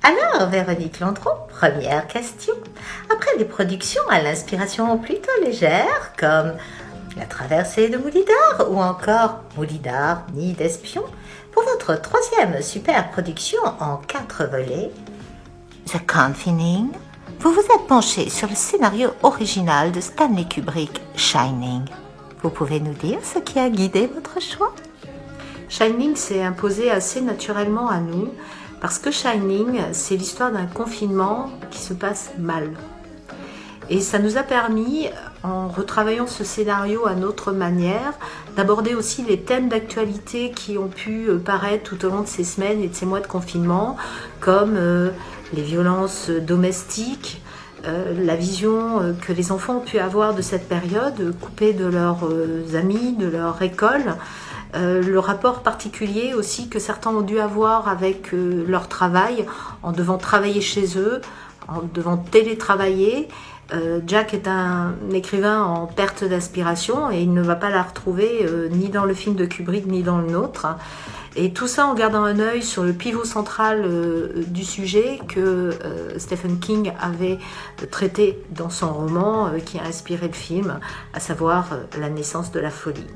Alors, Véronique Landreau, première question. Après des productions à l'inspiration plutôt légère, comme La traversée de Moulidar ou encore Moulidar, nid d'espion, pour votre troisième super production en 4 volets, The Confining, vous vous êtes penché sur le scénario original de Stanley Kubrick, Shining. Vous pouvez nous dire ce qui a guidé votre choix? Shining s'est imposé assez naturellement à nous parce que Shining, c'est l'histoire d'un confinement qui se passe mal. Et ça nous a permis, en retravaillant ce scénario à notre manière, d'aborder aussi les thèmes d'actualité qui ont pu paraître tout au long de ces semaines et de ces mois de confinement, comme les violences domestiques, la vision que les enfants ont pu avoir de cette période, coupés de leurs amis, de leur école, le rapport particulier aussi que certains ont dû avoir avec leur travail, en devant travailler chez eux, en devant télétravailler. Jack est un écrivain en perte d'aspiration et il ne va pas la retrouver ni dans le film de Kubrick ni dans le nôtre. Et tout ça en gardant un œil sur le pivot central du sujet que Stephen King avait traité dans son roman qui a inspiré le film, à savoir la naissance de la folie.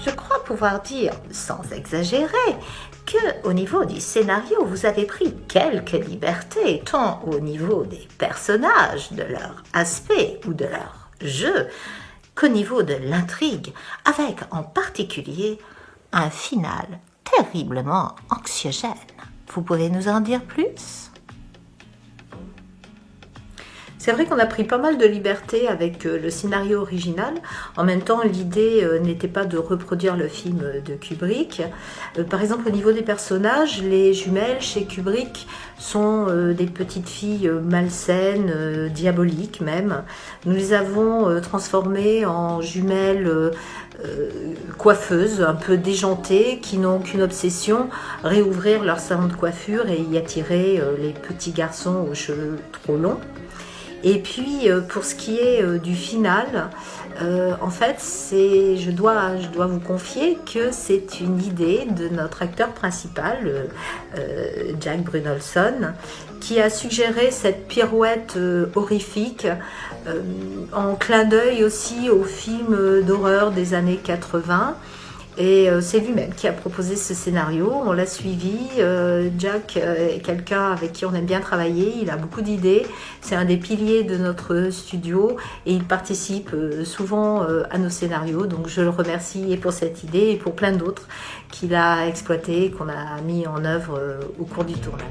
Je crois pouvoir dire, sans exagérer, que au niveau du scénario, vous avez pris quelques libertés, tant au niveau des personnages, de leur aspect ou de leur jeu, qu'au niveau de l'intrigue, avec en particulier un final terriblement anxiogène. Vous pouvez nous en dire plus ? C'est vrai qu'on a pris pas mal de liberté avec le scénario original. En même temps, l'idée n'était pas de reproduire le film de Kubrick. Par exemple, au niveau des personnages, les jumelles chez Kubrick sont des petites filles malsaines, diaboliques même. Nous les avons transformées en jumelles coiffeuses, un peu déjantées, qui n'ont qu'une obsession, réouvrir leur salon de coiffure et y attirer les petits garçons aux cheveux trop longs. Et puis pour ce qui est du final, en fait, je dois vous confier que c'est une idée de notre acteur principal, Jack Brynolfsson, qui a suggéré cette pirouette horrifique en clin d'œil aussi au film d'horreur des années 80. Et c'est lui-même qui a proposé ce scénario, on l'a suivi. Jack est quelqu'un avec qui on aime bien travailler, il a beaucoup d'idées, c'est un des piliers de notre studio et il participe souvent à nos scénarios. Donc je le remercie et pour cette idée et pour plein d'autres qu'il a exploitées et qu'on a mis en œuvre au cours du tournage.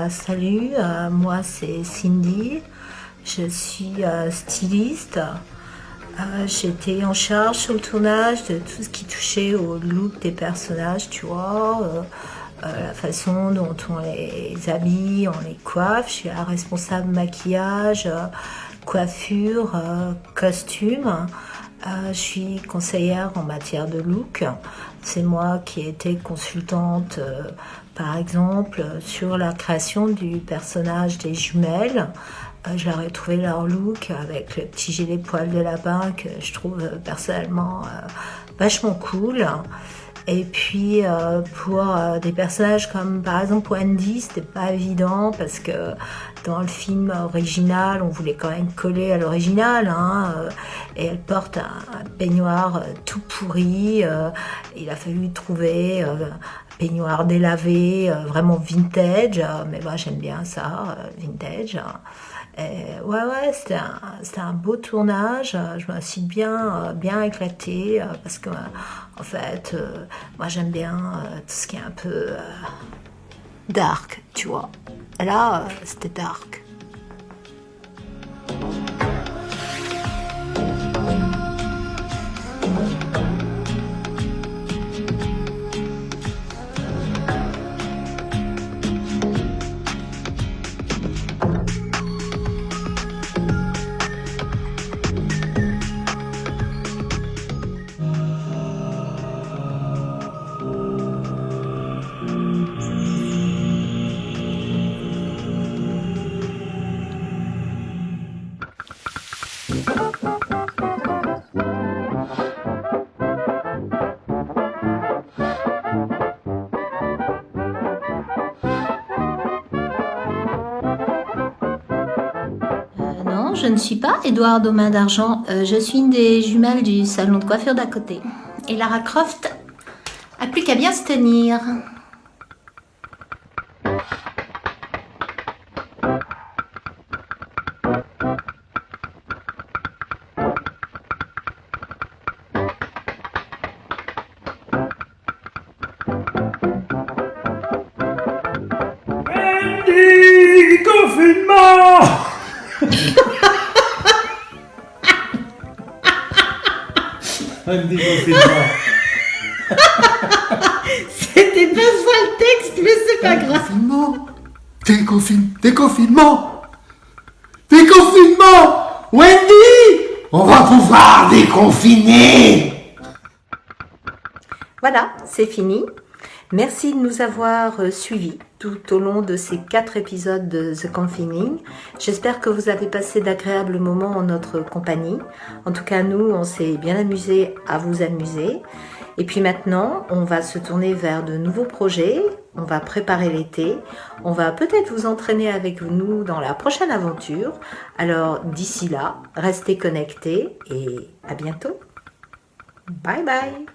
Salut, moi c'est Cindy, je suis styliste. J'étais en charge sur le tournage de tout ce qui touchait au look des personnages, tu vois, la façon dont on les habille, on les coiffe. Je suis la responsable maquillage, coiffure, costume. Je suis conseillère en matière de look. C'est moi qui ai été consultante, par exemple, sur la création du personnage des jumelles. Je leur ai trouvé leur look avec le petit gilet poil de lapin que je trouve personnellement vachement cool. Et puis pour des personnages comme par exemple Wendy, c'était pas évident parce que dans le film original, on voulait quand même coller à l'original, hein, et elle porte un peignoir tout pourri. Il a fallu trouver un peignoir délavé, vraiment vintage, mais moi j'aime bien ça, vintage. Et ouais, c'était un beau tournage. Je me suis bien éclatée parce que, en fait, moi j'aime bien tout ce qui est un peu dark, tu vois. Et là, c'était dark. Non, je ne suis pas Édouard aux mains d'argent. Je suis une des jumelles du salon de coiffure d'à côté. Et Lara Croft a plus qu'à bien se tenir. Andy, confinement! Andy, confinement. C'était pas ça le texte, mais c'est pas grave. Déconfinement! Déconfinement! Wendy! On va pouvoir déconfiner! Voilà, c'est fini. Merci de nous avoir suivis tout au long de ces 4 épisodes de The Confining. J'espère que vous avez passé d'agréables moments en notre compagnie. En tout cas, nous, on s'est bien amusé à vous amuser. Et puis maintenant, on va se tourner vers de nouveaux projets. On va préparer l'été. On va peut-être vous entraîner avec nous dans la prochaine aventure. Alors, d'ici là, restez connectés et à bientôt. Bye bye.